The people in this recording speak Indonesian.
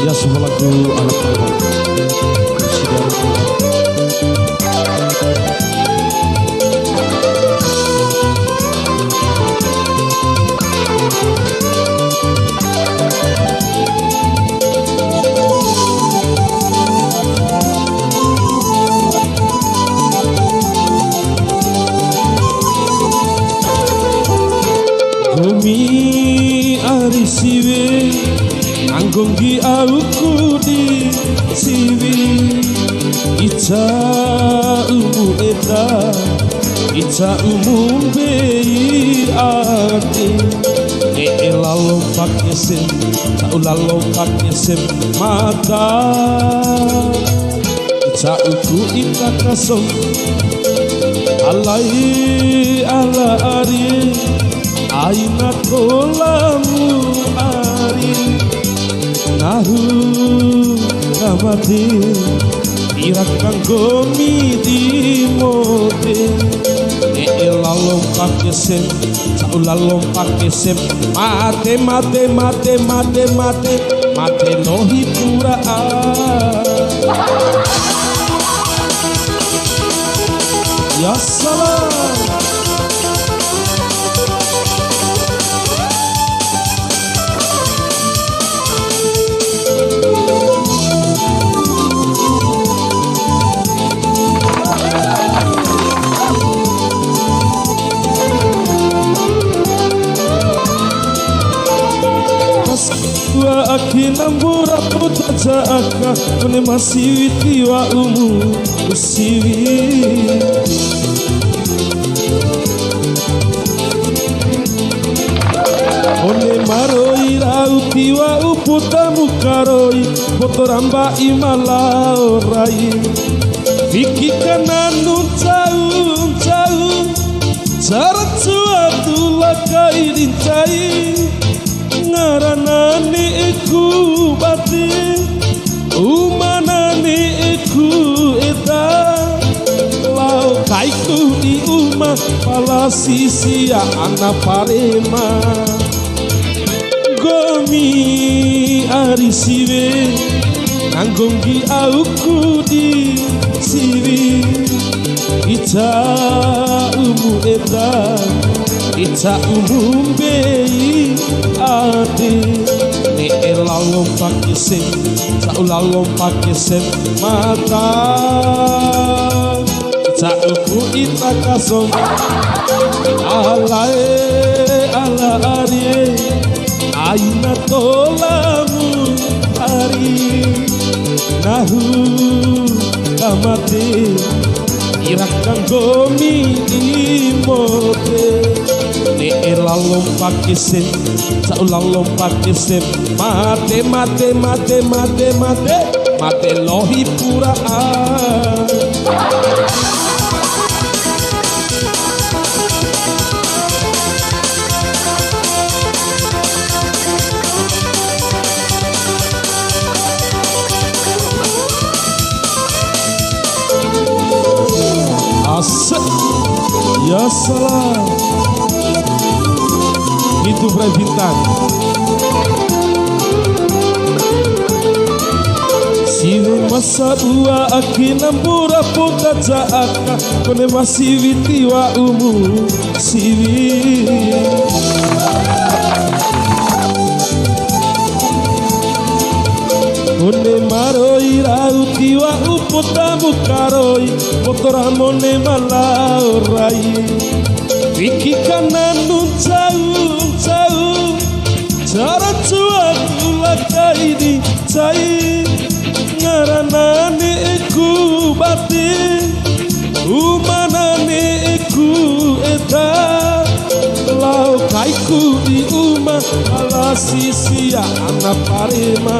Ya semua lagu anak muda Bumi ari siwe nanggung gi aku di siwi ica umu eta ica umu bei ati lalu pakai sim tak lalu pakai sim mata ica uku ita kasong alai ala ari aina kolamu ari nahu kamati irakang gomi di mode lalu pakai sem lalu pakai sem mate mate mate mate mate mate no hipura ya salam. Akina mbura puta jaaka Kone masih tiwa umu usiwi Kone maroi rau tiwa uputa mukaroi Potoramba imala orai Viki kananu jauh Jarak suatu lakai dincai ngaranane iku bati umanane iku eta lau kaiku di uma pala sisia ana parema gomi ari siwe nanggung gi aku di siwi ica umu eta ica umu bei ati ni lalu pakai sem lalu pakai sem mata ica umu ita kasong alai ala ari aina tolamu ari nahu kamate irakang gomi imote ni lalu pakai sem lalu pakai sem mate mate mate mate mate mate lohi pura asik ya salam itu Bray Bintang siwe masa bua akina mura puka jaaka kone masih witiwa umu siwi kone maroi rau tiwa uputa mukaroi motoramone malaorai Viki kananu jauh cara cuaku lakai di cai ngaranane iku bati umanane iku eta lau kaiku di uma ala sisia ana parema